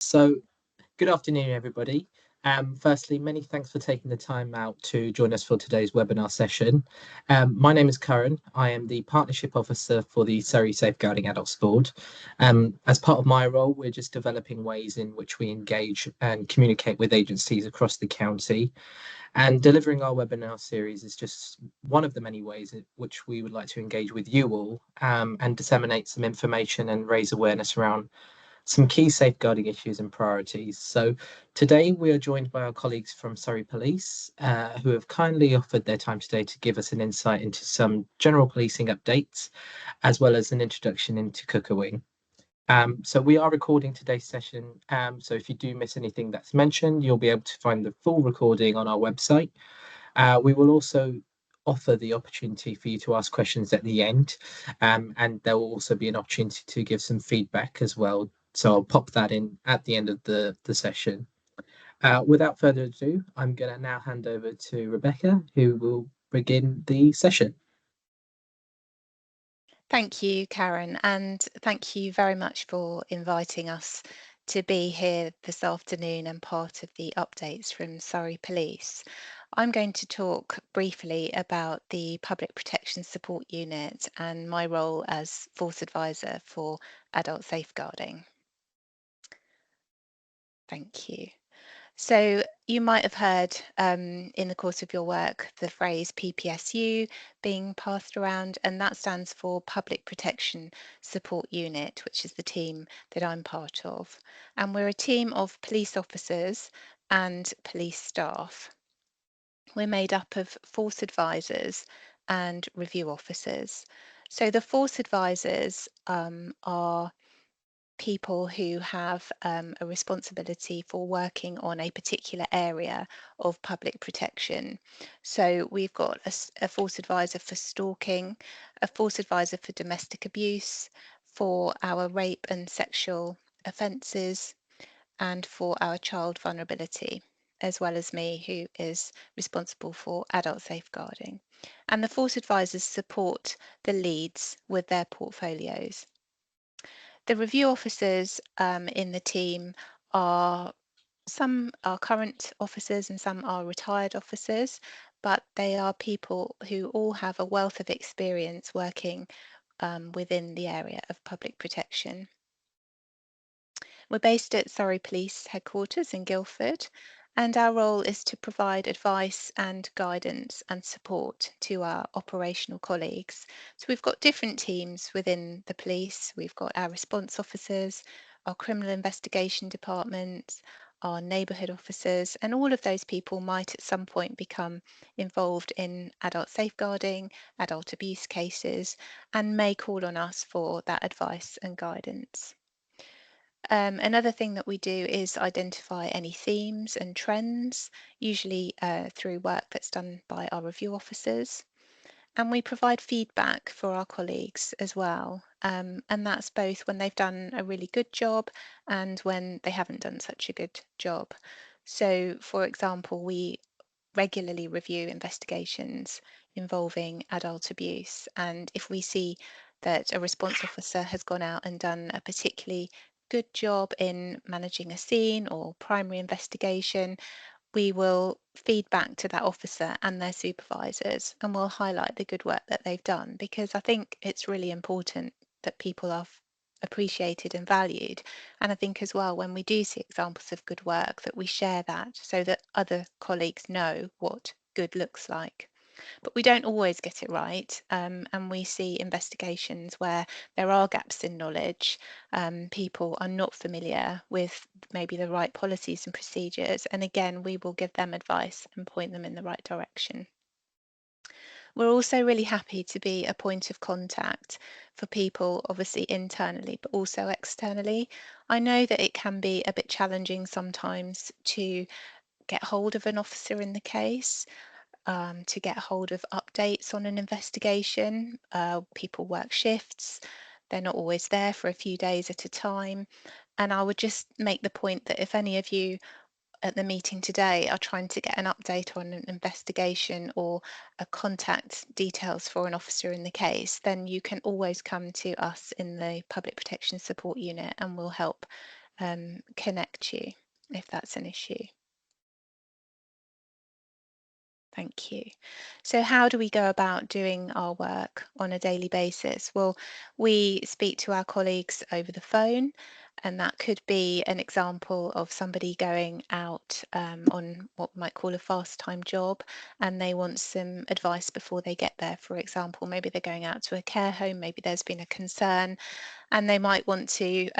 So, good afternoon, everybody. Firstly, many thanks for taking the time out to join us for today's webinar session. My name is Curran. I am the Partnership Officer for the Surrey Safeguarding Adults Board. As part of my role, we're just developing ways in which we engage and communicate with agencies across the county. And delivering our webinar series is just one of the many ways in which we would like to engage with you all and disseminate some information and raise awareness around some key safeguarding issues and priorities. So today we are joined by our colleagues from Surrey Police, who have kindly offered their time today to give us an insight into some general policing updates, as well as an introduction into Cuckooing. So we are recording today's session. So if you do miss anything that's mentioned, you'll be able to find the full recording on our website. We will also offer the opportunity for you to ask questions at the end, and there will also be an opportunity to give some feedback as well. So I'll pop that in at the end of the session. Without further ado, I'm going to now hand over to Rebecca, who will begin the session. Thank you, Karen, and thank you very much for inviting us to be here this afternoon and part of the updates from Surrey Police. I'm going to talk briefly about the Public Protection Support Unit and my role as Force Advisor for Adult Safeguarding. Thank you. So you might have heard in the course of your work the phrase PPSU being passed around, and that stands for Public Protection Support Unit, which is the team that I'm part of. And we're a team of police officers and police staff. We're made up of force advisors and review officers. So the force advisors are people who have a responsibility for working on a particular area of public protection. So we've got a force advisor for stalking, a force advisor for domestic abuse, for our rape and sexual offences, and for our child vulnerability, as well as me, who is responsible for adult safeguarding. And the force advisors support the leads with their portfolios. The review officers in the team are some are current officers and some are retired officers, but they are people who all have a wealth of experience working within the area of public protection. We're based at Surrey Police headquarters in Guildford, and our role is to provide advice and guidance and support to our operational colleagues. So we've got different teams within the police. We've got our response officers, our criminal investigation departments, our neighbourhood officers, and all of those people might at some point become involved in adult safeguarding, adult abuse cases, and may call on us for that advice and guidance. Another thing that we do is identify any themes and trends, usually through work that's done by our review officers. And we provide feedback for our colleagues as well. And that's both when they've done a really good job and when they haven't done such a good job. So, for example, we regularly review investigations involving adult abuse. And if we see that a response officer has gone out and done a particularly good job in managing a scene or primary investigation, we will feed back to that officer and their supervisors and we'll highlight the good work that they've done, because I think it's really important that people are appreciated and valued. And I think as well, when we do see examples of good work, that we share that so that other colleagues know what good looks like. But we don't always get it right, and we see investigations where there are gaps in knowledge. People are not familiar with maybe the right policies and procedures, and again, we will give them advice and point them in the right direction. We're also really happy to be a point of contact for people, obviously internally, but also externally. I know that it can be a bit challenging sometimes to get hold of an officer in the case, to get hold of updates on an investigation. People work shifts, they're not always there for a few days at a time. And I would just make the point that if any of you at the meeting today are trying to get an update on an investigation or a contact details for an officer in the case, then you can always come to us in the Public Protection Support Unit and we'll help connect you if that's an issue. Thank you. So how do we go about doing our work on a daily basis? Well, we speak to our colleagues over the phone, and that could be an example of somebody going out on what we might call a fast time job, and they want some advice before they get there. For example, maybe they're going out to a care home, maybe there's been a concern, and they might want to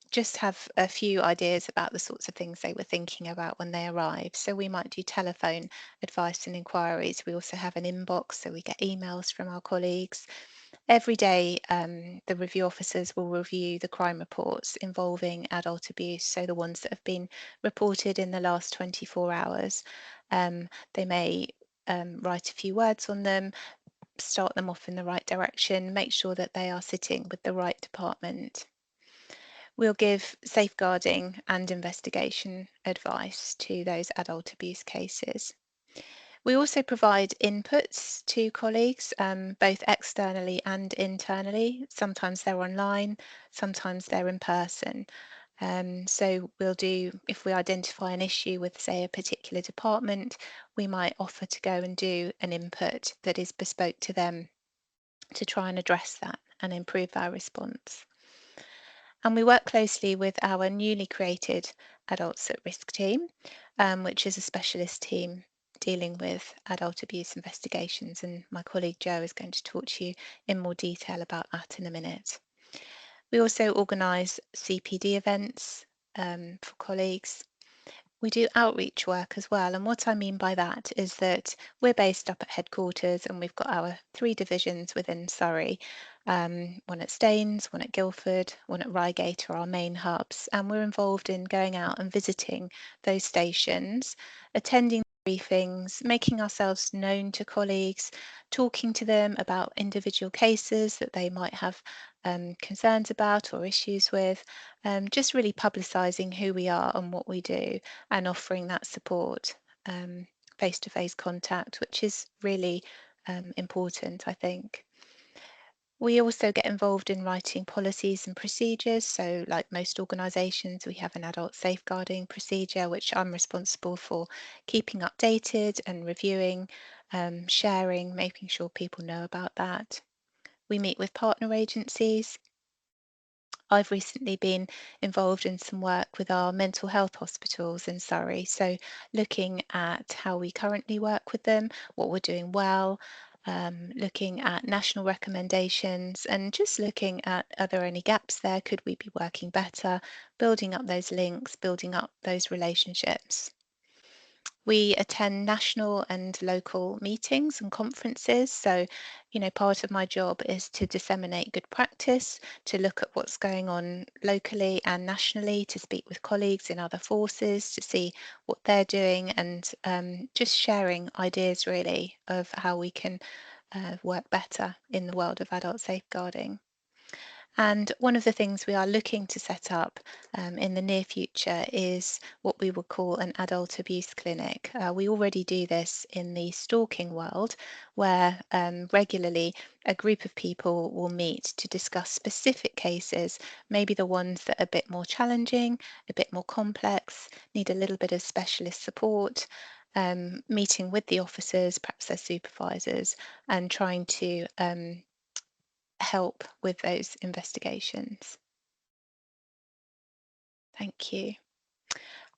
just have a few ideas about the sorts of things they were thinking about when they arrive. So we might do telephone advice and inquiries. We also have an inbox, so we get emails from our colleagues. Every day, the review officers will review the crime reports involving adult abuse, so the ones that have been reported in the last 24 hours. They may write a few words on them, start them off in the right direction, make sure that they are sitting with the right department. We'll give safeguarding and investigation advice to those adult abuse cases. We also provide inputs to colleagues, both externally and internally. Sometimes they're online, sometimes they're in person. So we'll do, if we identify an issue with, say, a particular department, we might offer to go and do an input that is bespoke to them to try and address that and improve our response. And we work closely with our newly created Adults at Risk team, which is a specialist team dealing with adult abuse investigations. And my colleague Jo is going to talk to you in more detail about that in a minute. We also organise CPD events for colleagues. We do outreach work as well, and what I mean by that is that we're based up at headquarters and we've got our 3 divisions within Surrey, one at Staines, one at Guildford, one at Reigate are our main hubs, and we're involved in going out and visiting those stations, attending briefings, making ourselves known to colleagues, talking to them about individual cases that they might have concerns about or issues with, just really publicising who we are and what we do and offering that support, face-to-face contact, which is really important, I think. We also get involved in writing policies and procedures. So like most organisations, we have an adult safeguarding procedure, which I'm responsible for keeping updated and reviewing, sharing, making sure people know about that. We meet with partner agencies. I've recently been involved in some work with our mental health hospitals in Surrey. So looking at how we currently work with them, what we're doing well, looking at national recommendations and just looking at are there any gaps there? Could we be working better? Building up those links, building up those relationships. We attend national and local meetings and conferences. So, part of my job is to disseminate good practice, to look at what's going on locally and nationally, to speak with colleagues in other forces, to see what they're doing, and just sharing ideas really of how we can work better in the world of adult safeguarding. And one of the things we are looking to set up in the near future is what we would call an adult abuse clinic. We already do this in the stalking world, where regularly a group of people will meet to discuss specific cases, maybe the ones that are a bit more challenging, a bit more complex, need a little bit of specialist support. Meeting with the officers, perhaps their supervisors, and trying to help with those investigations. Thank you.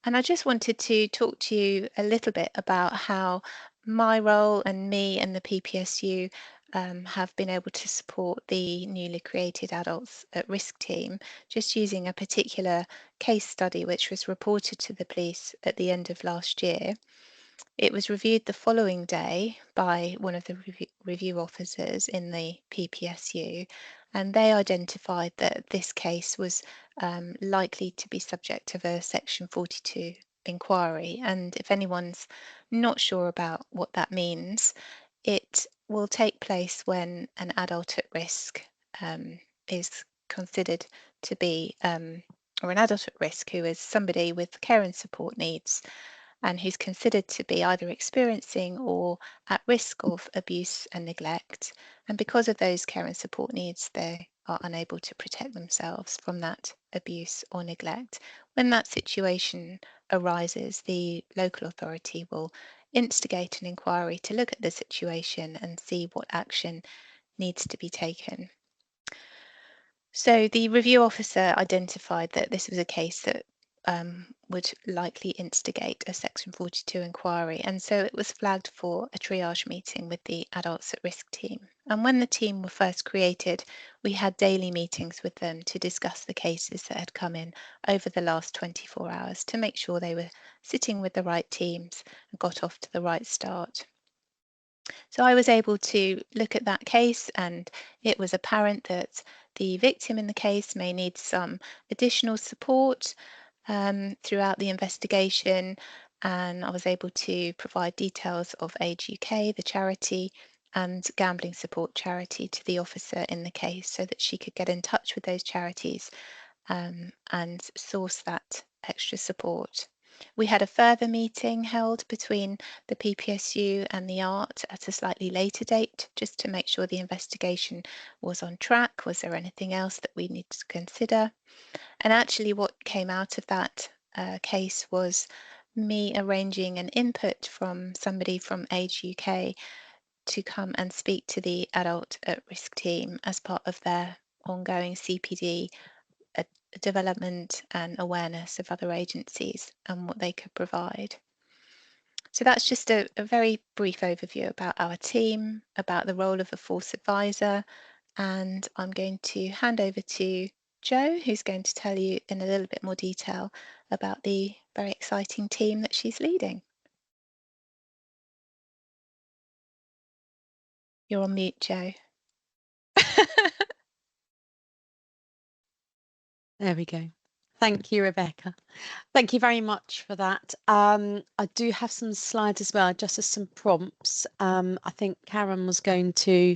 And I just wanted to talk to you a little bit about how my role and me and the PPSU have been able to support the newly created Adults at Risk team, just using a particular case study which was reported to the police at the end of last year. It was reviewed the following day by one of the review officers in the PPSU, and they identified that this case was likely to be subject of a Section 42 inquiry. And if anyone's not sure about what that means, it will take place when an adult at risk is considered to be, or an adult at risk who is somebody with care and support needs and who's considered to be either experiencing or at risk of abuse and neglect. And because of those care and support needs, they're are unable to protect themselves from that abuse or neglect. When that situation arises, the local authority will instigate an inquiry to look at the situation and see what action needs to be taken. So the review officer identified that this was a case that would likely instigate a Section 42 inquiry, and so it was flagged for a triage meeting with the Adults at Risk team. And when the team were first created, we had daily meetings with them to discuss the cases that had come in over the last 24 hours to make sure they were sitting with the right teams and got off to the right start. So I was able to look at that case, and it was apparent that the victim in the case may need some additional support throughout the investigation. And I was able to provide details of Age UK, the charity, and Gambling Support Charity to the officer in the case so that she could get in touch with those charities and source that extra support. We had a further meeting held between the PPSU and the ART at a slightly later date, just to make sure the investigation was on track. Was there anything else that we needed to consider? And actually what came out of that case was me arranging an input from somebody from Age UK to come and speak to the Adult at Risk team as part of their ongoing CPD development and awareness of other agencies and what they could provide. So that's just a very brief overview about our team, about the role of a force advisor, and I'm going to hand over to Jo, who's going to tell you in a little bit more detail about the very exciting team that she's leading. You're on mute, Jo. There we go. Thank you, Rebecca. Thank you very much for that. I do have some slides as well, just as some prompts. I think Karen was going to.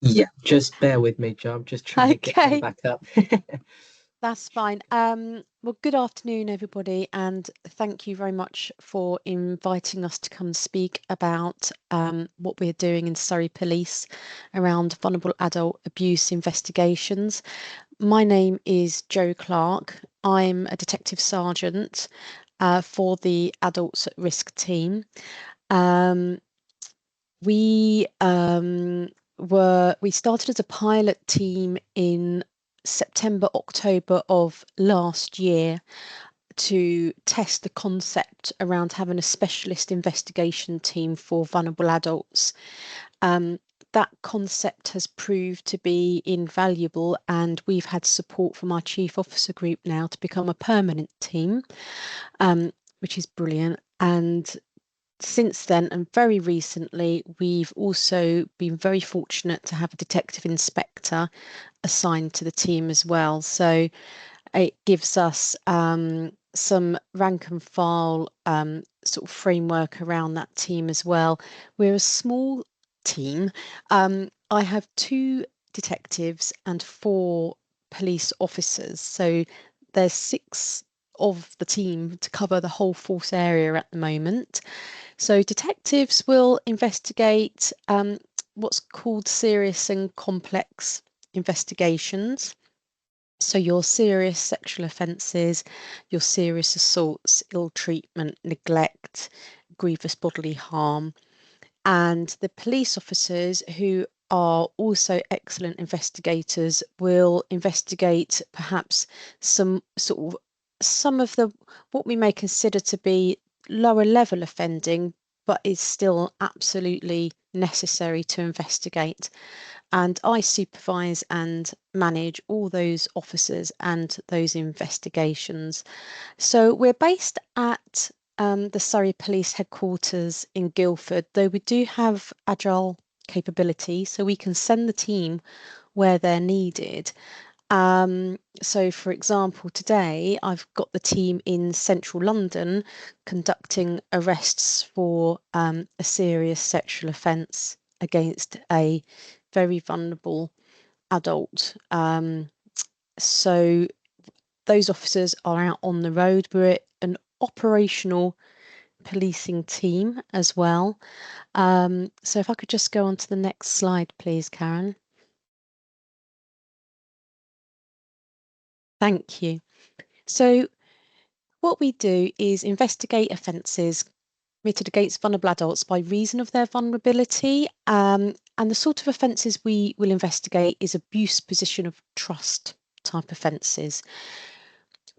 Yeah, just bear with me, Jo. I'm just trying to get them back up. That's fine. Well, good afternoon, everybody, and thank you very much for inviting us to come speak about what we're doing in Surrey Police around vulnerable adult abuse investigations. My name is Jo Clark. I'm a detective sergeant for the Adults at Risk team. We started as a pilot team in September, October of last year to test the concept around having a specialist investigation team for vulnerable adults. That concept has proved to be invaluable, and we've had support from our chief officer group now to become a permanent team, which is brilliant. And since then, and very recently, we've also been very fortunate to have a detective inspector assigned to the team as well. So it gives us some rank and file sort of framework around that team as well. We're a small team. I have 2 detectives and 4 police officers. So there's 6 of the team to cover the whole force area at the moment. So detectives will investigate what's called serious and complex investigations. So your serious sexual offences, your serious assaults, ill treatment, neglect, grievous bodily harm. And the police officers, who are also excellent investigators, will investigate perhaps some of the what we may consider to be lower level offending, but is still absolutely necessary to investigate. And I supervise and manage all those officers and those investigations. So we're based at the Surrey Police headquarters in Guildford, though we do have agile capability, so we can send the team where they're needed. So, for example, today I've got the team in central London conducting arrests for a serious sexual offence against a very vulnerable adult. So those officers are out on the road. We're an operational policing team as well. So if I could just go on to the next slide, please, Karen. Thank you. So what we do is investigate offences committed against vulnerable adults by reason of their vulnerability. And the sort of offences we will investigate is abuse, position of trust type offences.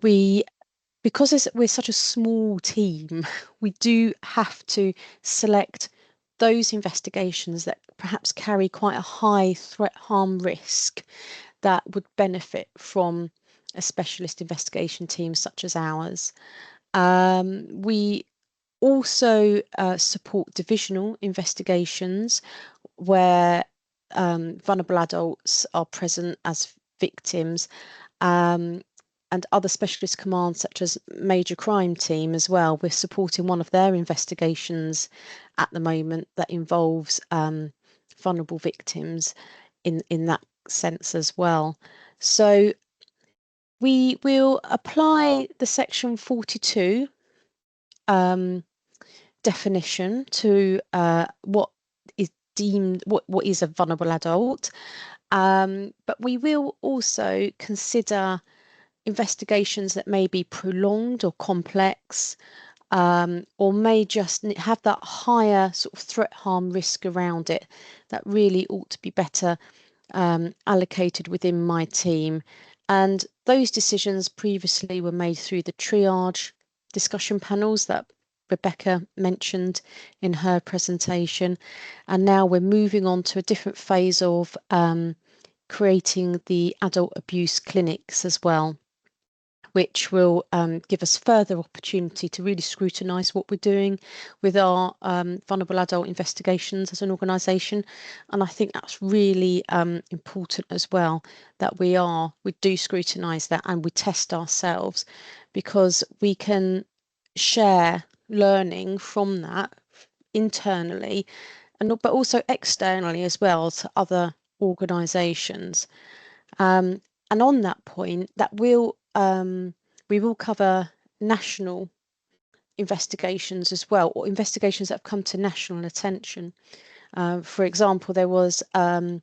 Because we're such a small team, we do have to select those investigations that perhaps carry quite a high threat harm risk that would benefit from a specialist investigation team such as ours. We also support divisional investigations where vulnerable adults are present as victims, and other specialist commands such as Major Crime Team as well. We're supporting one of their investigations at the moment that involves vulnerable victims in that sense as well. So we will apply the section 42 definition to what is deemed what is a vulnerable adult, but we will also consider investigations that may be prolonged or complex, or may just have that higher sort of threat harm risk around it that really ought to be better allocated within my team. And those decisions previously were made through the triage discussion panels that Rebecca mentioned in her presentation. And now we're moving on to a different phase of creating the adult abuse clinics as well, which will give us further opportunity to really scrutinise what we're doing with our vulnerable adult investigations as an organisation. And I think that's really important as well, that we do scrutinise that and we test ourselves, because we can share learning from that internally, but also externally as well to other organisations. And on that point, that we will cover national investigations as well, or investigations that have come to national attention. For example, there was a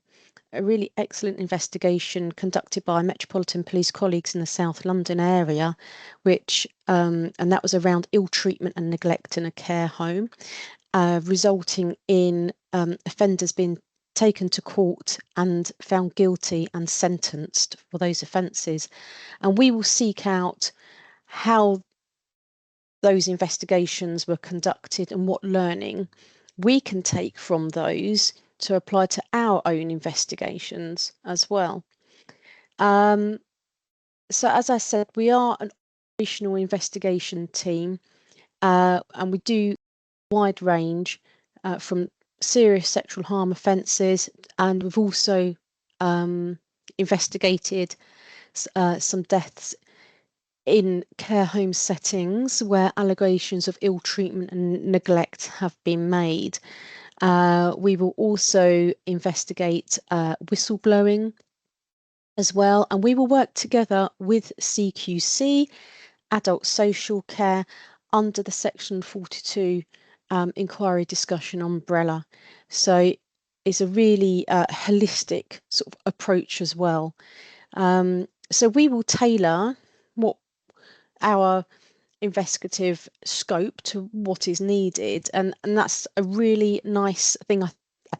really excellent investigation conducted by Metropolitan Police colleagues in the South London area, which and that was around ill treatment and neglect in a care home, resulting in offenders being taken to court and found guilty and sentenced for those offences. And we will seek out how those investigations were conducted and what learning we can take from those to apply to our own investigations as well. So as I said, we are an operational investigation team, and we do a wide range from serious sexual harm offences, and we've also investigated some deaths in care home settings where allegations of ill treatment and neglect have been made. We will also investigate whistleblowing as well, and we will work together with CQC, adult social care, under the section 42 inquiry discussion umbrella. So it's a really holistic sort of approach as well. So we will tailor what our investigative scope to what is needed, and that's a really nice thing I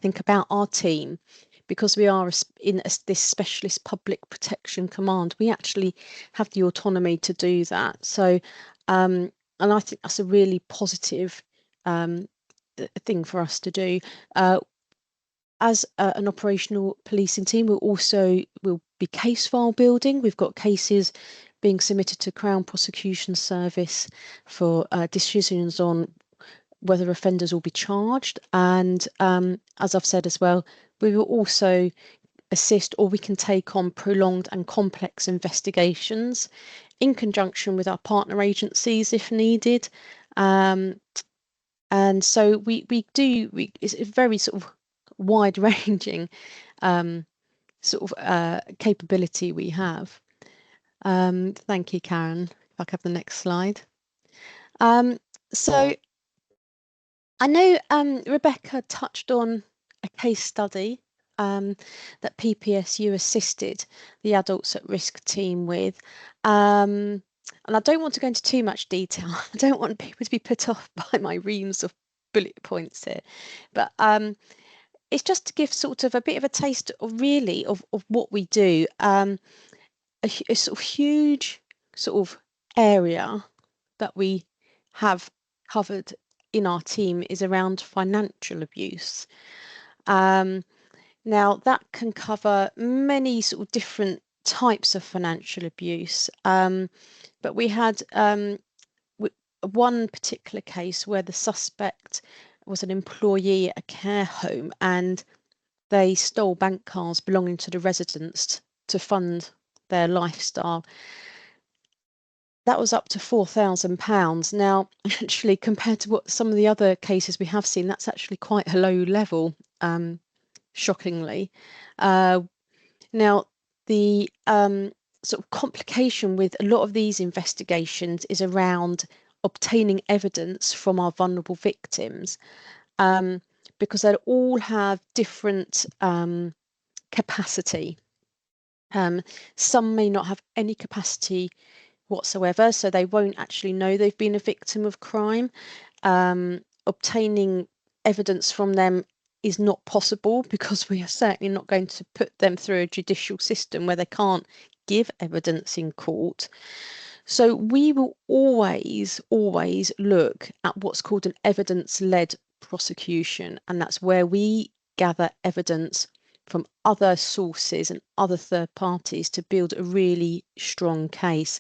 think about our team, because we are in this specialist public protection command. We actually have the autonomy to do that. So and I think that's a really positive thing for us to do. As an operational policing team, we'll be case file building. We've got cases being submitted to Crown Prosecution Service for decisions on whether offenders will be charged. And as I've said as well, we will also assist, or we can take on, prolonged and complex investigations in conjunction with our partner agencies if needed. And so it's a very sort of wide-ranging sort of capability we have. Thank you, Karen. If I could have the next slide. So I know Rebecca touched on a case study that PPSU assisted the adults at risk team with. And I don't want to go into too much detail. I don't want people to be put off by my reams of bullet points here, but it's just to give sort of a bit of a taste of really of what we do. A sort of huge sort of area that we have covered in our team is around financial abuse. Now that can cover many sort of different types of financial abuse, but we had one particular case where the suspect was an employee at a care home and they stole bank cards belonging to the residents to fund their lifestyle. That was up to £4,000. Now, actually, compared to what some of the other cases we have seen, that's actually quite a low level, shockingly. Now, the sort of complication with a lot of these investigations is around obtaining evidence from our vulnerable victims, because they all have different capacity. Some may not have any capacity whatsoever, so they won't actually know they've been a victim of crime. Obtaining evidence from them is not possible because we are certainly not going to put them through a judicial system where they can't give evidence in court. So we will always look at what's called an evidence-led prosecution, and that's where we gather evidence from other sources and other third parties to build a really strong case.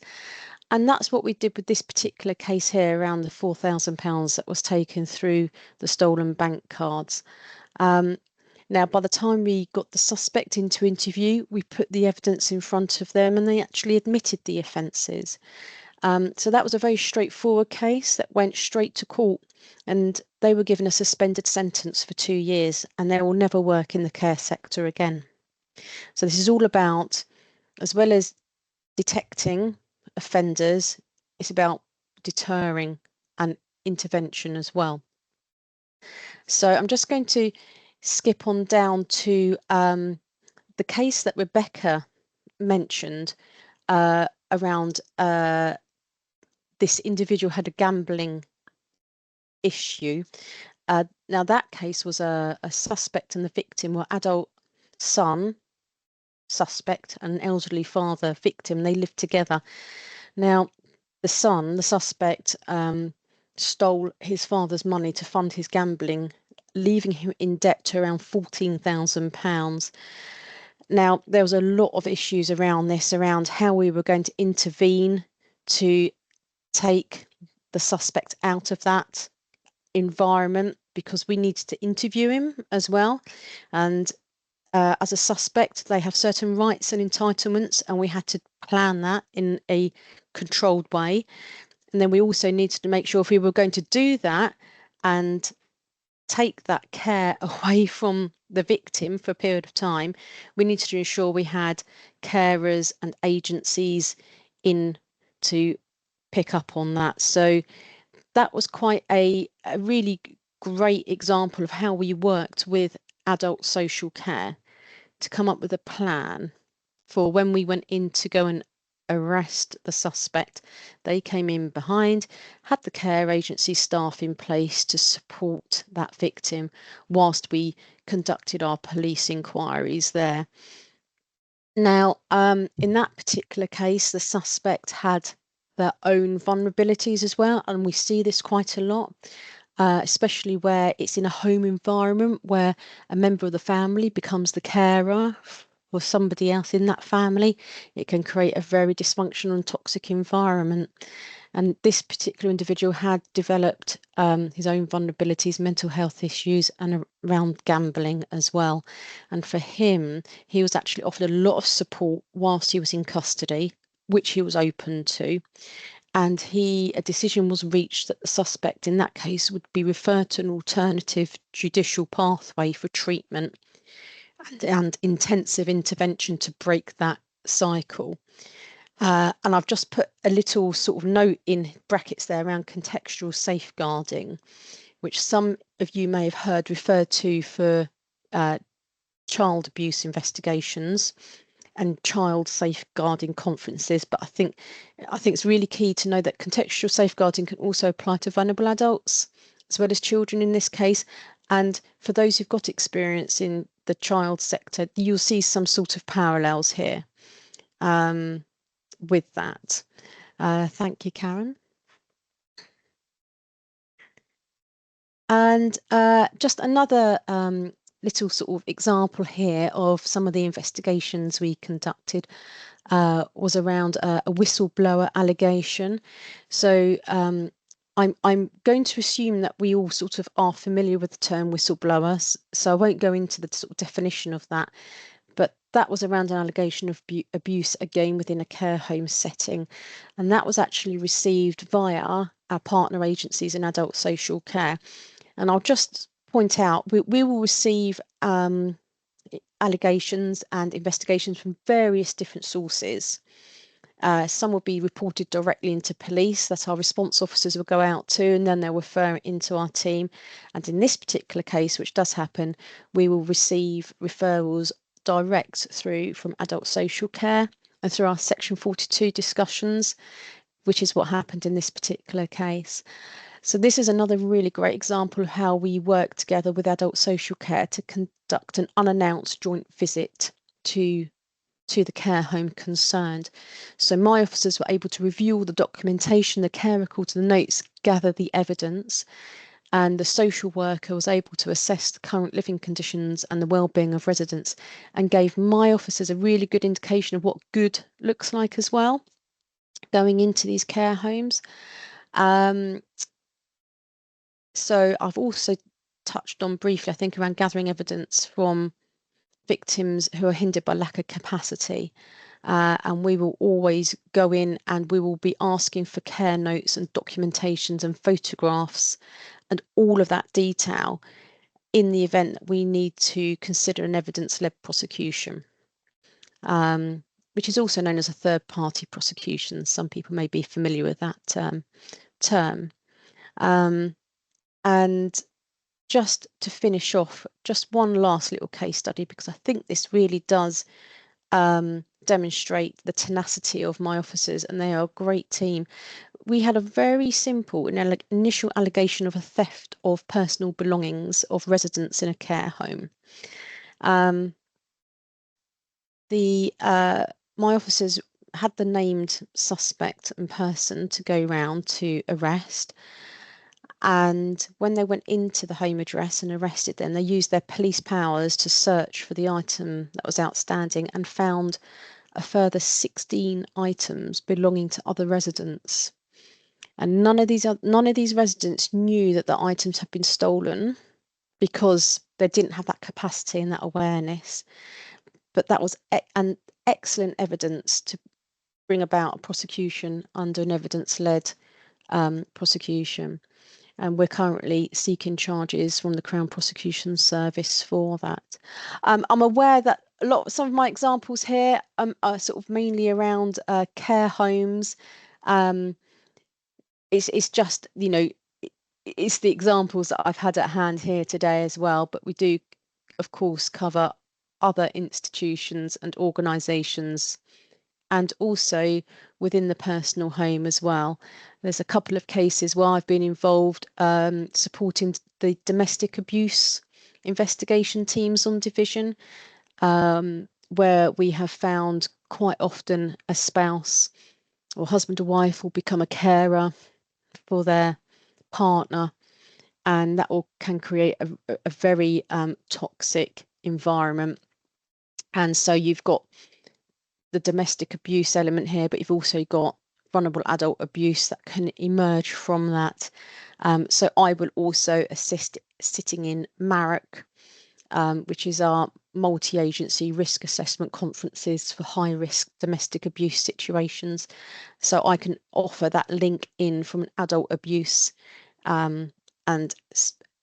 And that's what we did with this particular case here around the £4,000 that was taken through the stolen bank cards. Now, by the time we got the suspect into interview, we put the evidence in front of them and they actually admitted the offences. So that was a very straightforward case that went straight to court, and they were given a suspended sentence for 2 years and they will never work in the care sector again. So this is all about, as well as detecting offenders, it's about deterring and intervention as well. So I'm just going to skip on down to the case that Rebecca mentioned around this individual had a gambling issue. Now that case was a suspect and the victim were adult son, suspect, and an elderly father, victim. They lived together. Now the son, the suspect, stole his father's money to fund his gambling, leaving him in debt to around £14,000. Now, there was a lot of issues around this, around how we were going to intervene to take the suspect out of that environment, because we needed to interview him as well. And as a suspect, they have certain rights and entitlements, and we had to plan that in a controlled way. And then we also needed to make sure if we were going to do that and take that care away from the victim for a period of time, we needed to ensure we had carers and agencies in to pick up on that. So that was quite a really great example of how we worked with adult social care to come up with a plan for when we went in to go and arrest the suspect. They came in behind, had the care agency staff in place to support that victim whilst we conducted our police inquiries there. Now, in that particular case, the suspect had their own vulnerabilities as well, and we see this quite a lot, especially where it's in a home environment where a member of the family becomes the carer for somebody else in that family. It can create a very dysfunctional and toxic environment. And this particular individual had developed his own vulnerabilities, mental health issues, and around gambling as well. And for him, he was actually offered a lot of support whilst he was in custody, which he was open to. And a decision was reached that the suspect in that case would be referred to an alternative judicial pathway for treatment and intensive intervention to break that cycle. And I've just put a little sort of note in brackets there around contextual safeguarding, which some of you may have heard referred to for child abuse investigations and child safeguarding conferences. But I think it's really key to know that contextual safeguarding can also apply to vulnerable adults as well as children in this case. And for those who've got experience in the child sector, you'll see some sort of parallels here with that. Thank you, Karen. And just another little sort of example here of some of the investigations we conducted was around a whistleblower allegation. So I'm going to assume that we all sort of are familiar with the term whistleblower, so I won't go into the sort of definition of that, but that was around an allegation of abuse, again within a care home setting, and that was actually received via our partner agencies in adult social care. And I'll just point out, we will receive allegations and investigations from various different sources. Some will be reported directly into police that our response officers will go out to, and then they'll refer it into our team. And in this particular case, which does happen, we will receive referrals direct through from adult social care and through our Section 42 discussions, which is what happened in this particular case. So this is another really great example of how we work together with adult social care to conduct an unannounced joint visit to the care home concerned. So my officers were able to review all the documentation, the care records, the notes, gather the evidence, and the social worker was able to assess the current living conditions and the well-being of residents, and gave my officers a really good indication of what good looks like as well going into these care homes. So I've also touched on briefly, I think, around gathering evidence from victims who are hindered by lack of capacity. And we will always go in and we will be asking for care notes and documentations and photographs and all of that detail in the event that we need to consider an evidence-led prosecution, which is also known as a third-party prosecution. Some people may be familiar with that term. And just to finish off, just one last little case study, because I think this really does demonstrate the tenacity of my officers, and they are a great team. We had a very simple initial allegation of a theft of personal belongings of residents in a care home. My officers had the named suspect and person to go round to arrest. And when they went into the home address and arrested them, they used their police powers to search for the item that was outstanding and found a further 16 items belonging to other residents. And none of these residents knew that the items had been stolen because they didn't have that capacity and that awareness. But that was an excellent evidence to bring about a prosecution under an evidence-led prosecution. And we're currently seeking charges from the Crown Prosecution Service for that. I'm aware that some of my examples here are sort of mainly around care homes. It's just, you know, it's the examples that I've had at hand here today as well, but we do, of course, cover other institutions and organisations, and also within the personal home as well. There's a couple of cases where I've been involved supporting the domestic abuse investigation teams on division, where we have found quite often a spouse or husband or wife will become a carer for their partner, and that can create a very toxic environment. And so you've got the domestic abuse element here, but you've also got vulnerable adult abuse that can emerge from that. So I will also assist sitting in MARAC, which is our multi-agency risk assessment conferences for high-risk domestic abuse situations. So I can offer that link in from an adult abuse and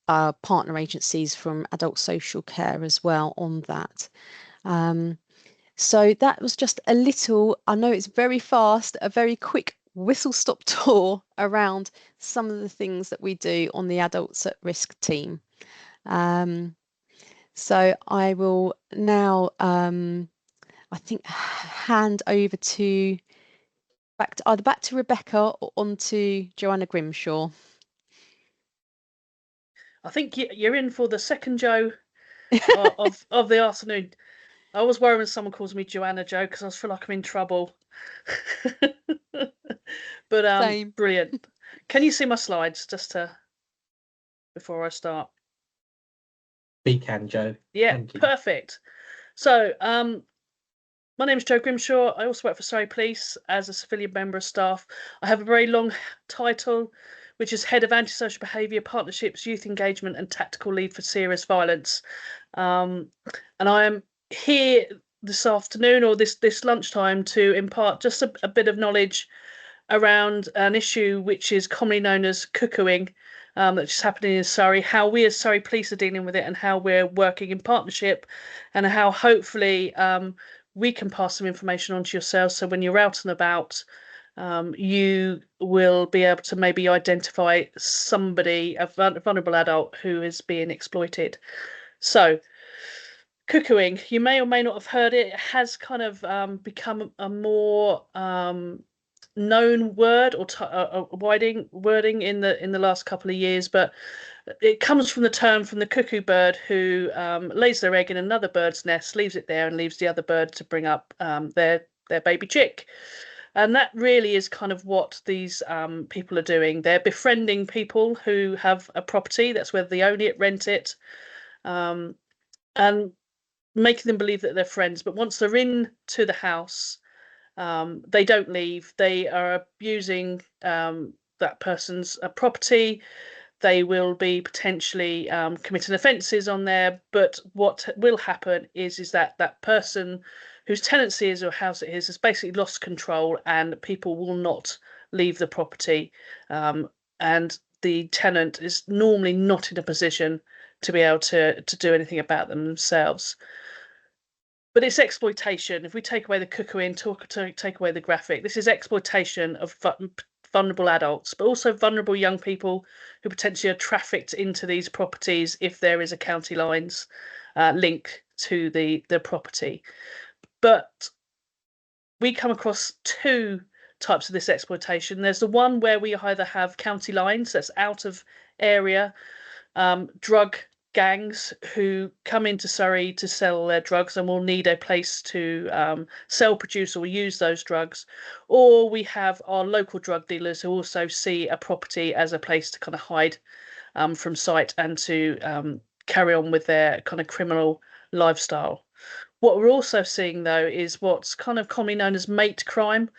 partner agencies from adult social care as well on that. So that was just a little, I know it's very fast, a very quick whistle-stop tour around some of the things that we do on the Adults at Risk team. So I will now, I think, hand over to either back to Rebecca or on to Joanna Grimshaw. I think you're in for the second Joe of the afternoon. I always worry when someone calls me Joanna Joe because I feel like I'm in trouble. But Same. brilliant. Can you see my slides before I start? We can, Joe. Yeah, Thank you. perfect. So my name is Jo Grimshaw. I also work for Surrey Police as a civilian member of staff. I have a very long title, which is Head of Antisocial Behaviour, Partnerships, Youth Engagement and Tactical Lead for Serious Violence. And I am here this afternoon or this lunchtime to impart just a bit of knowledge around an issue which is commonly known as cuckooing, that's just happening in Surrey, how we as Surrey Police are dealing with it and how we're working in partnership, and how hopefully we can pass some information on to yourselves so when you're out and about, you will be able to maybe identify somebody, a vulnerable adult who is being exploited. So, cuckooing, you may or may not have heard it. It has kind of become a more known word or wording in the last couple of years, but it comes from the term from the cuckoo bird who lays their egg in another bird's nest, leaves it there, and leaves the other bird to bring up their baby chick. And that really is kind of what these people are doing. They're befriending people who have a property. That's whether they own it, rent it, and making them believe that they're friends. But once they're into the house, they don't leave. They are abusing that person's property. They will be potentially committing offences on there. But what will happen is that that person whose tenancy is or house it is has basically lost control, and people will not leave the property. And the tenant is normally not in a position to be able to do anything about them themselves. But it's exploitation. If we take away the cuckooing, take away the graphic, this is exploitation of vulnerable adults, but also vulnerable young people who potentially are trafficked into these properties if there is a county lines link to the property. But we come across two types of this exploitation. There's the one where we either have county lines, that's out of area, drug gangs who come into Surrey to sell their drugs and will need a place to sell, produce or use those drugs. Or we have our local drug dealers who also see a property as a place to kind of hide from sight and to carry on with their kind of criminal lifestyle. What we're also seeing though is what's kind of commonly known as mate crime.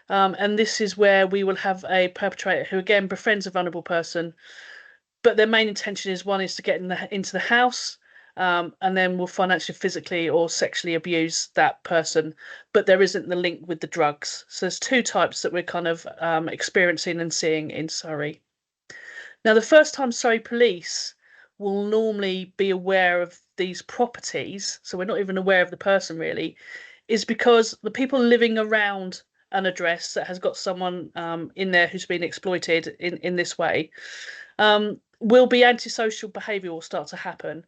And this is where we will have a perpetrator who again befriends a vulnerable person, but their main intention is one is to get into the house, and then will financially, physically, or sexually abuse that person. But there isn't the link with the drugs. So there's two types that we're kind of experiencing and seeing in Surrey. Now, the first time Surrey Police will normally be aware of these properties, so we're not even aware of the person really, is because the people living around an address that has got someone in there who's been exploited in this way, will be antisocial behaviour will start to happen.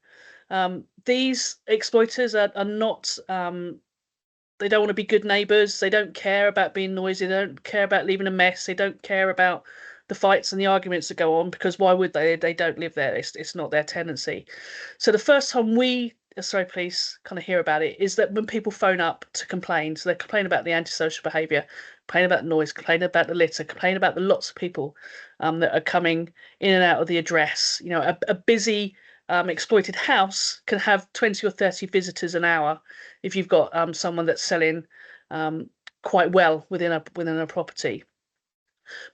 These exploiters are not, they don't want to be good neighbours. They don't care about being noisy. They don't care about leaving a mess. They don't care about the fights and the arguments that go on, because why would they? They don't live there. It's not their tenancy. So the first time we, as Surrey Police, kind of hear about it is that when people phone up to complain, so they complain about the antisocial behaviour, complain about the noise, complain about the litter, complain about the lots of people that are coming in and out of the address. You know, a busy exploited house can have 20 or 30 visitors an hour if you've got someone that's selling quite well within a property.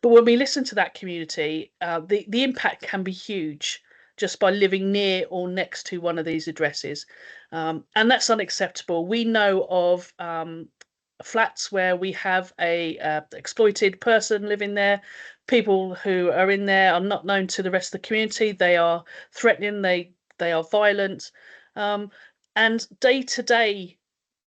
But when we listen to that community, the impact can be huge just by living near or next to one of these addresses, and that's unacceptable. We know of flats where we have a exploited person living there. People who are in there are not known to the rest of the community. They are threatening. They are violent, and day to day,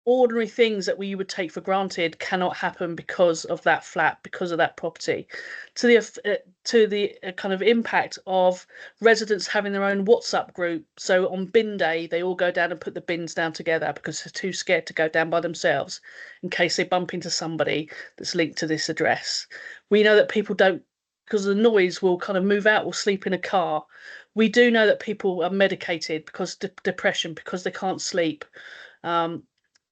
ordinary things that we would take for granted cannot happen because of that flat, because of that property, to the kind of impact of residents having their own WhatsApp group. So on bin day, they all go down and put the bins down together because they're too scared to go down by themselves in case they bump into somebody that's linked to this address. We know that people don't, because of the noise, will kind of move out or sleep in a car. We do know that people are medicated because depression, because they can't sleep.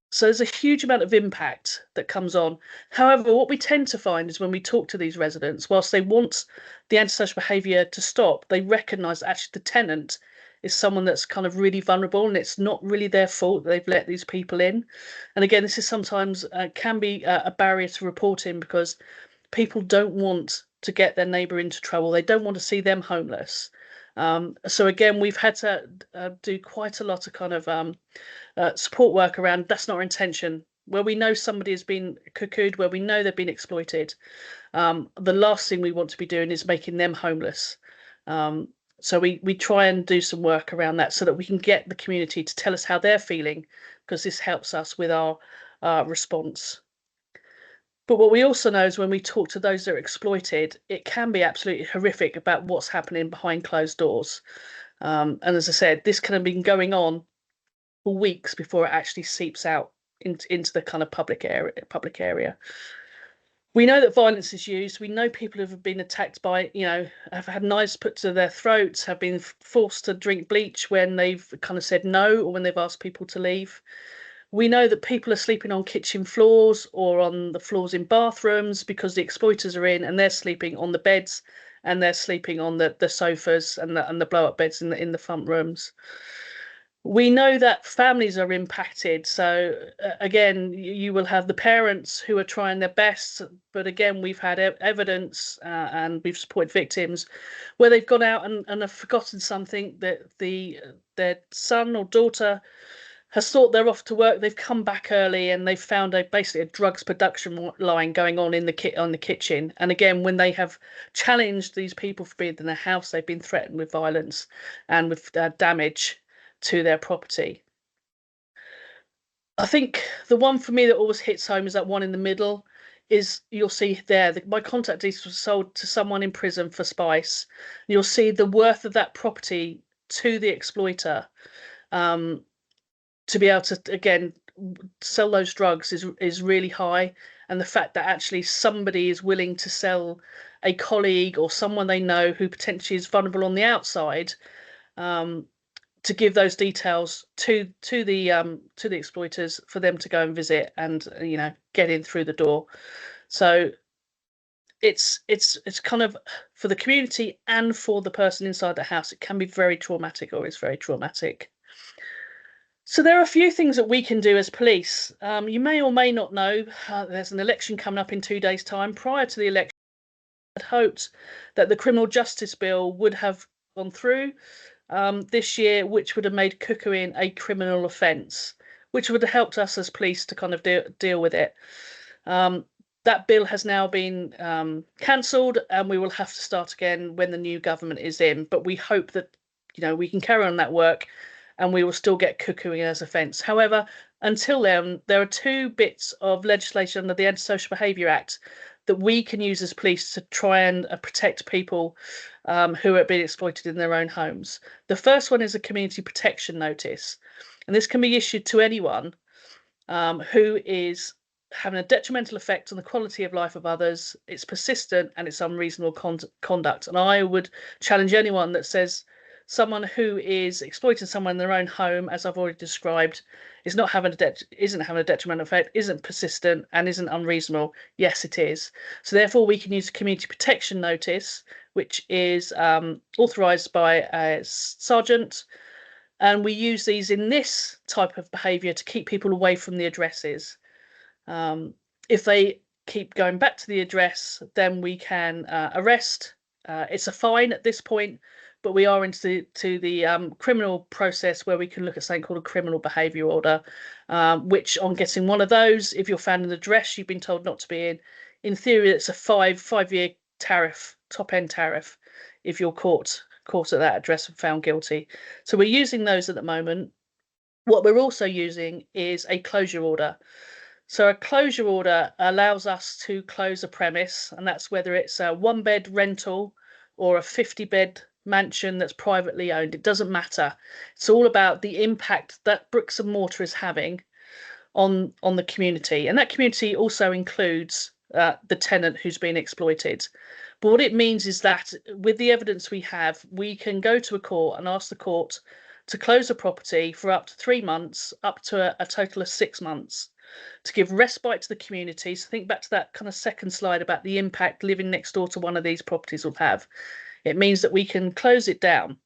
So there's a huge amount of impact that comes on. However, what we tend to find is when we talk to these residents, whilst they want the antisocial behaviour to stop, they recognise that actually the tenant is someone that's kind of really vulnerable, and it's not really their fault that they've let these people in. And again, this is sometimes can be a barrier to reporting, because people don't want to get their neighbour into trouble. They don't want to see them homeless. So again, we've had to do quite a lot of kind of support work around that's not our intention. Where we know somebody has been cuckooed, where we know they've been exploited, the last thing we want to be doing is making them homeless. So we try and do some work around that so that we can get the community to tell us how they're feeling, because this helps us with our response. But what we also know is when we talk to those that are exploited, it can be absolutely horrific about what's happening behind closed doors. And as I said, this can have been going on for weeks before it actually seeps out into the kind of public area. We know that violence is used. We know people have been attacked by, have had knives put to their throats, have been forced to drink bleach when they've kind of said no, or when they've asked people to leave. We know that people are sleeping on kitchen floors or on the floors in bathrooms because the exploiters are in, and they're sleeping on the beds, and they're sleeping on the sofas and the blow-up beds in the front rooms. We know that families are impacted. So again, you will have the parents who are trying their best, but again, we've had evidence and we've supported victims where they've gone out and have forgotten something, that their son or daughter has thought they're off to work. They've come back early and they've found basically a drugs production line going on in the kitchen. And again, when they have challenged these people for being in their house, they've been threatened with violence and with damage to their property. I think the one for me that always hits home is that one in the middle. Is you'll see there, my contact details were sold to someone in prison for spice. You'll see the worth of that property to the exploiter. To be able to, again, sell those drugs is really high. And the fact that actually somebody is willing to sell a colleague or someone they know who potentially is vulnerable on the outside, to give those details to the exploiters for them to go and visit and get in through the door. So it's kind of, for the community and for the person inside the house, it can be very traumatic, or it's very traumatic. So there are a few things that we can do as police. You may or may not know, there's an election coming up in 2 days' time. Prior to the election, I had hoped that the criminal justice bill would have gone through this year, which would have made cuckooing a criminal offence, which would have helped us as police to kind of deal with it. That bill has now been cancelled, and we will have to start again when the new government is in. But we hope that we can carry on that work, and we will still get cuckooing as offence. However, until then, there are 2 bits of legislation under the Antisocial Behaviour Act that we can use as police to try and protect people who are being exploited in their own homes. The first one is a community protection notice, and this can be issued to anyone who is having a detrimental effect on the quality of life of others, it's persistent, and it's unreasonable conduct. And I would challenge anyone that says someone who is exploiting someone in their own home, as I've already described, isn't having a detrimental effect, isn't persistent, and isn't unreasonable. Yes, it is. So therefore, we can use a community protection notice, which is authorised by a sergeant, and we use these in this type of behaviour to keep people away from the addresses. If they keep going back to the address, then we can arrest. It's a fine at this point, but we are into the criminal process where we can look at something called a criminal behaviour order, which on getting one of those, if you're found in the address you've been told not to be in theory, it's a five-year tariff, top-end tariff, if you're caught at that address and found guilty. So we're using those at the moment. What we're also using is a closure order. So a closure order allows us to close a premise, and that's whether it's a 1-bed rental or a 50-bed mansion that's privately owned. It doesn't matter. It's all about the impact that bricks and mortar is having on the community, and that community also includes the tenant who's been exploited. But what it means is that with the evidence we have, we can go to a court and ask the court to close a property for up to 3 months, up to a total of 6 months, to give respite to the community. So think back to that kind of second slide about the impact living next door to one of these properties will have. It means that we can close it down.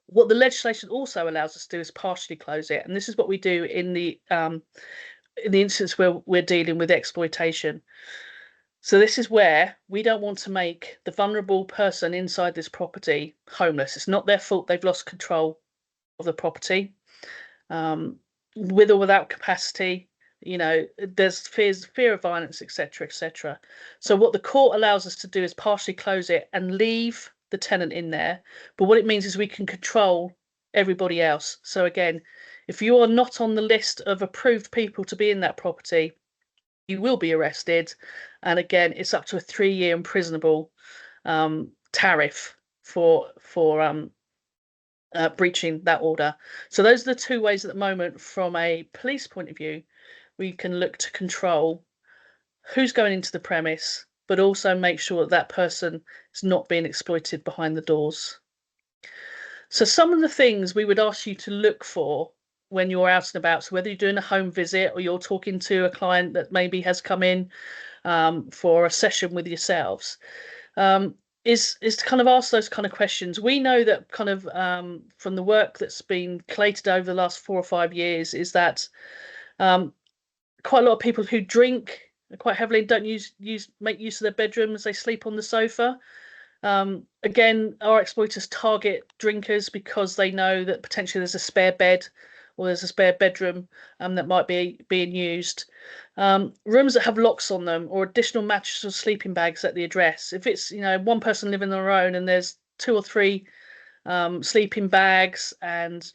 What the legislation also allows us to do is partially close it, and this is what we do in the instance where we're dealing with exploitation. So this is where we don't want to make the vulnerable person inside this property homeless. It's not their fault they've lost control of the property. With or without capacity, there's fear of violence, etc., etc. So what the court allows us to do is partially close it and leave the tenant in there. But what it means is we can control everybody else. So again, if you are not on the list of approved people to be in that property, you will be arrested. And again, it's up to a 3-year imprisonable tariff for breaching that order. So those are the 2 ways at the moment, from a police point of view, we can look to control who's going into the premise, but also make sure that that person is not being exploited behind the doors. So some of the things we would ask you to look for when you're out and about, so whether you're doing a home visit or you're talking to a client that maybe has come in for a session with yourselves, is to kind of ask those kind of questions. We know that kind of from the work that's been collated over the last 4 or 5 years is that quite a lot of people who drink quite heavily don't make use of their bedrooms. They sleep on the sofa. Again, our exploiters target drinkers because they know that potentially there's a spare bed or there's a spare bedroom that might be being used. Rooms that have locks on them, or additional mattresses or sleeping bags at the address. If it's one person living on their own and there's 2 or 3 sleeping bags and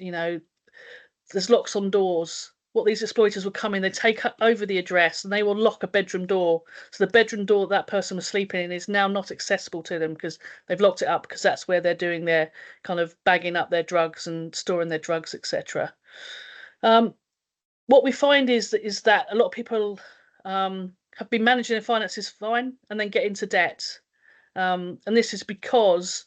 there's locks on doors, what these exploiters will come in, they take over the address and they will lock a bedroom door. So the bedroom door that person was sleeping in is now not accessible to them because they've locked it up, because that's where they're doing their kind of bagging up their drugs and storing their drugs, etc. What we find is that a lot of people have been managing their finances fine and then get into debt. And this is because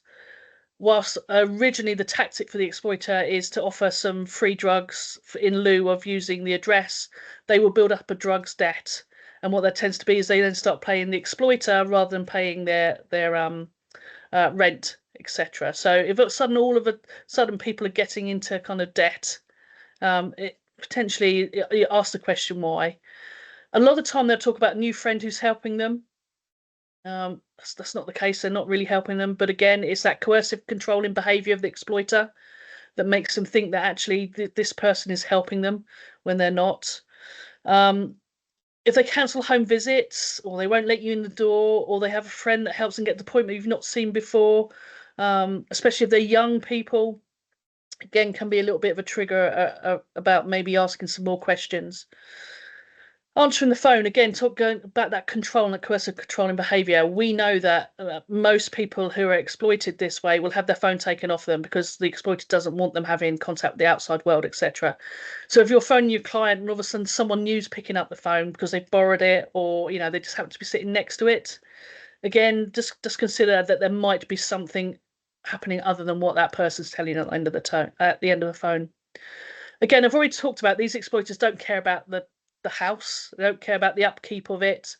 whilst originally the tactic for the exploiter is to offer some free drugs in lieu of using the address, they will build up a drugs debt. And what that tends to be is they then start paying the exploiter rather than paying their rent, etc. So if all of a sudden people are getting into kind of debt, it potentially you ask the question why. A lot of the time they'll talk about a new friend who's helping them. That's not the case. They're not really helping them. But again, it's that coercive controlling behaviour of the exploiter that makes them think that actually this person is helping them when they're not. If they cancel home visits, or they won't let you in the door, or they have a friend that helps them get to the appointment you've not seen before, especially if they're young people, again, can be a little bit of a trigger about maybe asking some more questions. Answering the phone, again, going about that control and that coercive controlling behaviour. We know that most people who are exploited this way will have their phone taken off them because the exploiter doesn't want them having contact with the outside world, etc. So if you're phoning your client and all of a sudden someone new's picking up the phone because they've borrowed it, or they just happen to be sitting next to it, again, just consider that there might be something happening other than what that person's telling you at the end of the phone. Again, I've already talked about these exploiters don't care about the house. They don't care about the upkeep of it.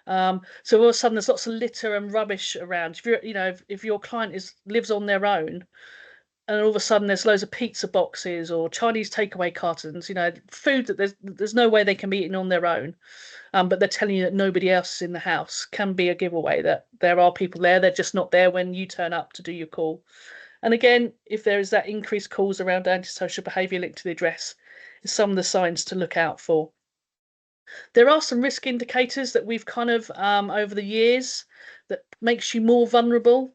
So all of a sudden there's lots of litter and rubbish around. If your client lives on their own, and all of a sudden there's loads of pizza boxes or Chinese takeaway cartons, food that there's no way they can be eating on their own, but they're telling you that nobody else is in the house, can be a giveaway that there are people there. They're just not there when you turn up to do your call. And again, if there is that increased calls around antisocial behaviour linked to the address, is some of the signs to look out for. There are some risk indicators that we've kind of over the years that makes you more vulnerable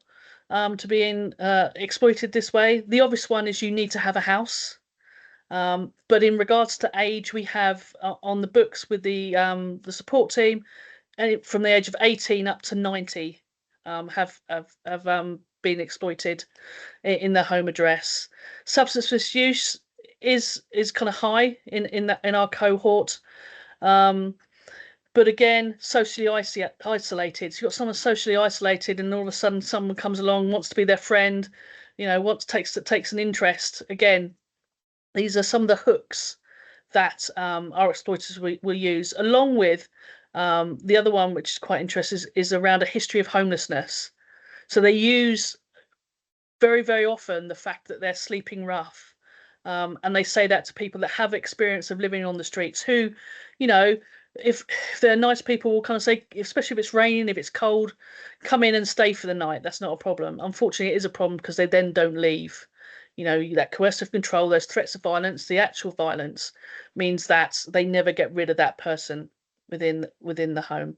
to being exploited this way. The obvious one is you need to have a house. But in regards to age, we have on the books with the support team, and from the age of 18 up to 90 have been exploited in their home address. Substance misuse is kind of high in our cohort. But again, socially isolated. So you've got someone socially isolated, and all of a sudden someone comes along, wants to be their friend, takes an interest. Again, these are some of the hooks that our exploiters will use, along with the other one, which is quite interesting, is around a history of homelessness. So they use very, very often the fact that they're sleeping rough. And they say that to people that have experience of living on the streets who, if they're nice people, will kind of say, especially if it's raining, if it's cold, come in and stay for the night. That's not a problem. Unfortunately, it is a problem because they then don't leave. That coercive control, those threats of violence, the actual violence means that they never get rid of that person within the home.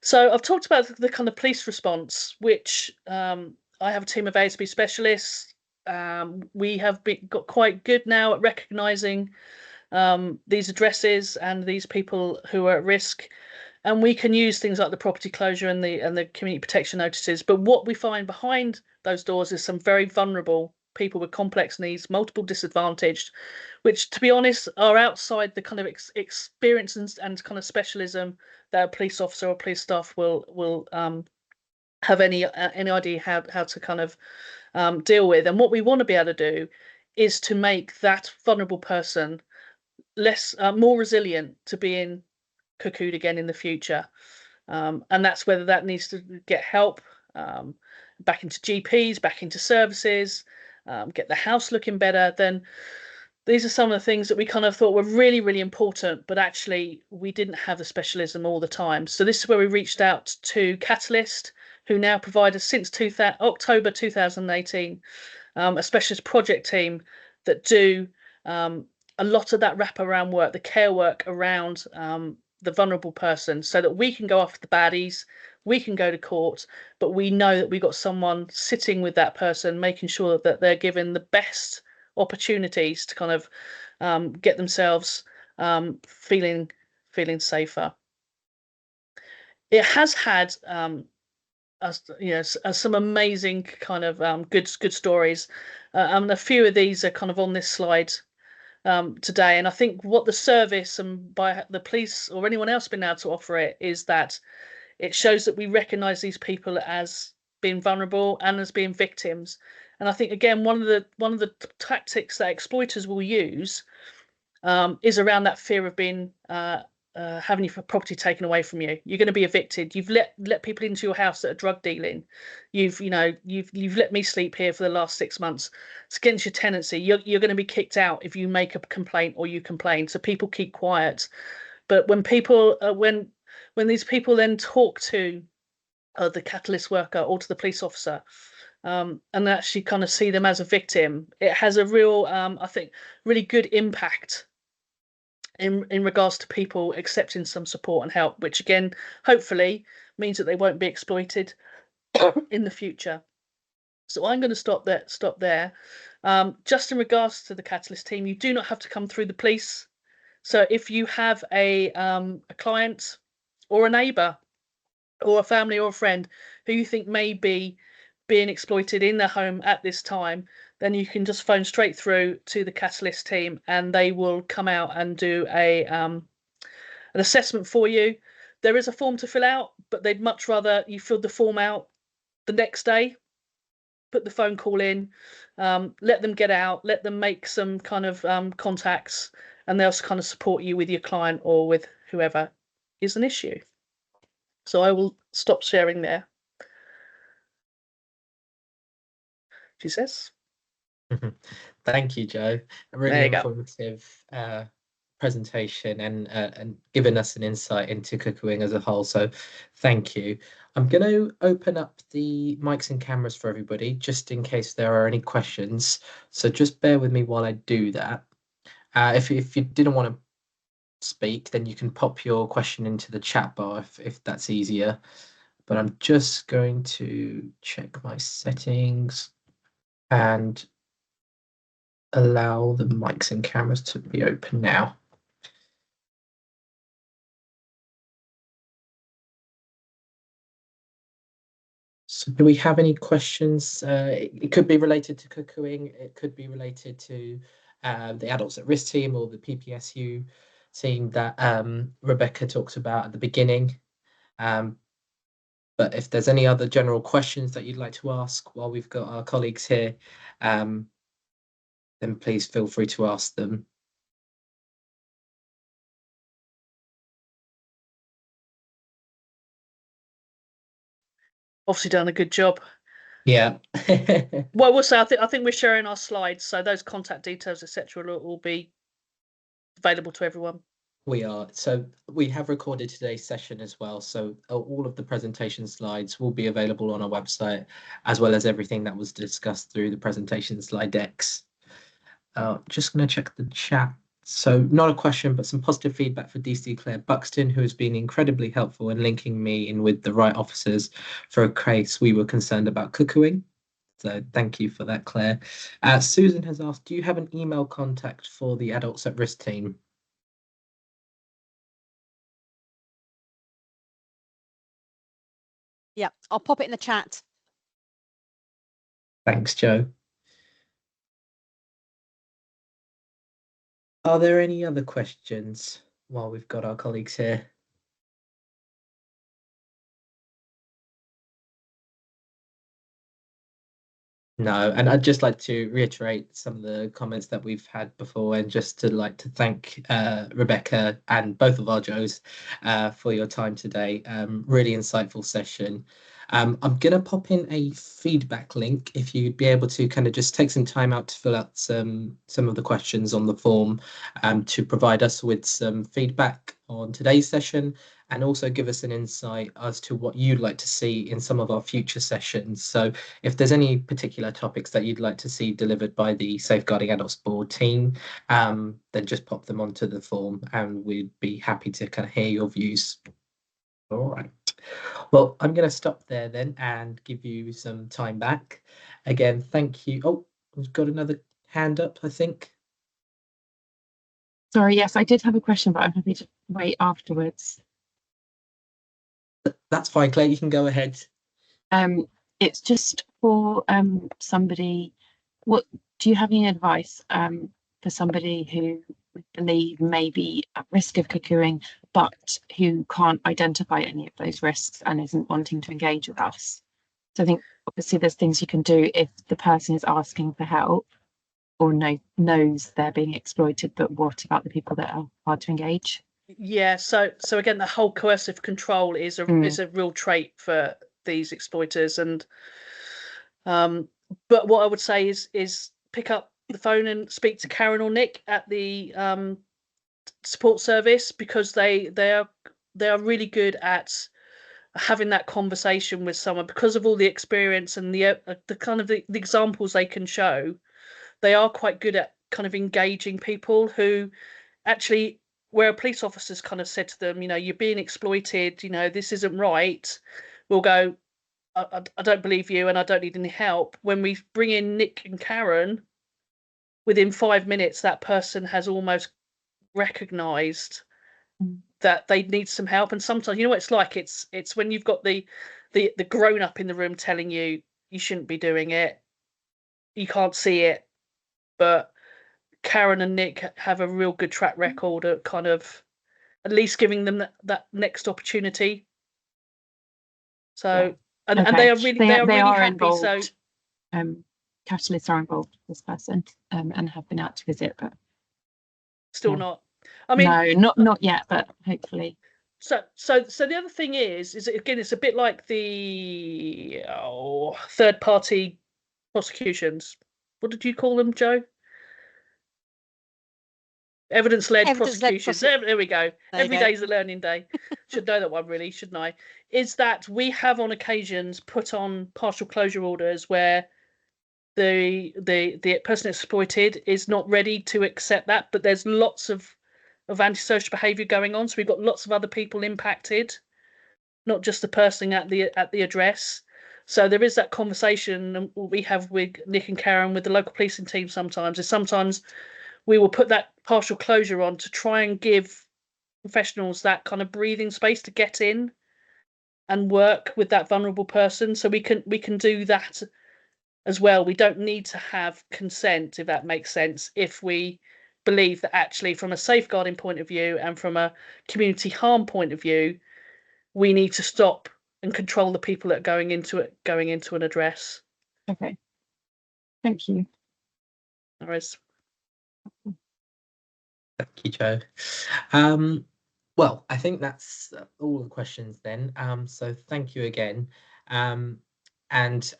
So I've talked about the kind of police response, which I have a team of ASB specialists. We have got quite good now at recognising these addresses and these people who are at risk, and we can use things like the property closure and the community protection notices. But what we find behind those doors is some very vulnerable people with complex needs, multiple disadvantaged, which, to be honest, are outside the kind of experience and kind of specialism that a police officer or police staff will have any idea how to kind of deal with. And what we want to be able to do is to make that vulnerable person more resilient to being cuckooed again in the future. And that's whether that needs to get help back into GPs, back into services, get the house looking better. Then these are some of the things that we kind of thought were really, really important, but actually we didn't have the specialism all the time. So this is where we reached out to Catalyst, who now provide us since October 2018, a specialist project team that do a lot of that wraparound work, the care work around the vulnerable person, so that we can go after the baddies, we can go to court, but we know that we've got someone sitting with that person, making sure that they're given the best opportunities to kind of get themselves feeling safer. It has had some amazing kind of good stories, and a few of these are kind of on this slide today. And I think what the service and by the police or anyone else been able to offer it is that it shows that we recognise these people as being vulnerable and as being victims. And I think, again, one of the tactics that exploiters will use is around that fear of being having your property taken away from you. You're going to be evicted. You've let people into your house that are drug dealing. You've let me sleep here for the last 6 months. It's against your tenancy. You're going to be kicked out if you make a complaint or you complain. So people keep quiet. But when people when these people then talk to the Catalyst worker or to the police officer, and actually kind of see them as a victim, it has a real, I think, really good impact in regards to people accepting some support and help, which again, hopefully means that they won't be exploited in the future. So I'm going to stop there. Just in regards to the Catalyst team, you do not have to come through the police. So if you have a client or a neighbour or a family or a friend who you think may be being exploited in their home at this time, then you can just phone straight through to the Catalyst team and they will come out and do an assessment for you. There is a form to fill out, but they'd much rather you fill the form out the next day, put the phone call in, let them get out, let them make some kind of contacts, and they'll kind of support you with your client or with whoever is an issue. So I will stop sharing there. She says. Thank you, Jo. A really informative presentation and giving us an insight into Cuckooing as a whole. So thank you. I'm going to open up the mics and cameras for everybody, just in case there are any questions. So just bear with me while I do that. If you didn't want to speak, then you can pop your question into the chat bar if that's easier. But I'm just going to check my settings and allow the mics and cameras to be open now. So do we have any questions? It could be related to Cuckooing. It could be related to the Adults at Risk team or the PPSU team that Rebecca talked about at the beginning. But if there's any other general questions that you'd like to ask while we've got our colleagues here, then please feel free to ask them. Obviously done a good job. Yeah. Well, we'll say I think we're sharing our slides, so those contact details, etc., will be available to everyone. We are. So we have recorded today's session as well. So all of the presentation slides will be available on our website, as well as everything that was discussed through the presentation slide decks. Just going to check the chat. So not a question, but some positive feedback for DC Claire Buxton, who has been incredibly helpful in linking me in with the right officers for a case we were concerned about Cuckooing. So thank you for that, Claire. Susan has asked, do you have an email contact for the Adults at Risk team? Yeah, I'll pop it in the chat. Thanks, Joe. Are there any other questions while we've got our colleagues here? No, and I'd just like to reiterate some of the comments that we've had before, and just to thank Rebecca and both of our Joes for your time today. Really insightful session. I'm going to pop in a feedback link if you'd be able to kind of just take some time out to fill out some of the questions on the form to provide us with some feedback on today's session, and also give us an insight as to what you'd like to see in some of our future sessions. So if there's any particular topics that you'd like to see delivered by the Safeguarding Adults Board team, then just pop them onto the form and we'd be happy to kind of hear your views. All right. Well, I'm going to stop there then and give you some time back. Again, thank you. Oh, we've got another hand up, I think. Sorry, yes, I did have a question, but I'm happy to wait afterwards. That's fine, Claire, you can go ahead. It's just for somebody, what do you have any advice for somebody who we believe may be at risk of cuckooing, but who can't identify any of those risks and isn't wanting to engage with us? So I think obviously there's things you can do if the person is asking for help or knows they're being exploited, but what about the people that are hard to engage? Yeah, so again, the whole coercive control is a real trait for these exploiters, and but what I would say is pick up the phone and speak to Karen or Nick at the support service, because they are really good at having that conversation with someone, because of all the experience and the kind of the examples they can show. They are quite good at kind of engaging people who actually, where a police officer's kind of said to them, you're being exploited, this isn't right, we'll go, I don't believe you and I don't need any help. When we bring in Nick and Karen, within 5 minutes, that person has almost recognised that they need some help. And sometimes, what it's like, it's when you've got the grown up in the room telling you shouldn't be doing it, you can't see it, but Karen and Nick have a real good track record at kind of at least giving them that next opportunity. So, and they are really really happy. Involved. So, Catalysts are involved with this person and have been out to visit, but still not. I mean, no, not yet, but hopefully. So the other thing is again, it's a bit like the third party prosecutions. What did you call them, Joe? Evidence-led prosecutions. There we go. Every day's a learning day. Should know that one, really, shouldn't I? Is that we have on occasions put on partial closure orders where the person exploited is not ready to accept that, but there's lots of antisocial behaviour going on, so we've got lots of other people impacted, not just the person at the address. So there is that conversation we have with Nick and Karen, with the local policing team sometimes, is sometimes we will put that partial closure on to try and give professionals that kind of breathing space to get in and work with that vulnerable person. So we can do that as well. We don't need to have consent, if that makes sense, if we believe that actually from a safeguarding point of view and from a community harm point of view, we need to stop and control the people that are going into an address. Okay. Thank you. There is. Thank you, Joe. Well, I think that's all the questions then. So thank you again. And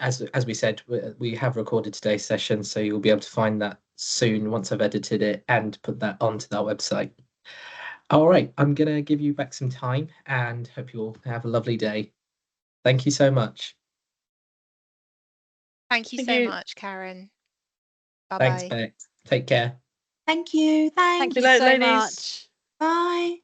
as we said, we have recorded today's session, so you'll be able to find that soon once I've edited it and put that onto our website. All right, I'm going to give you back some time and hope you all have a lovely day. Thank you so much. Thank you Thank so you. much, Karen. Thanks, Bye-bye. Bex. Take care. Thank you. Thanks. Thank you Good night, so ladies. much. Bye.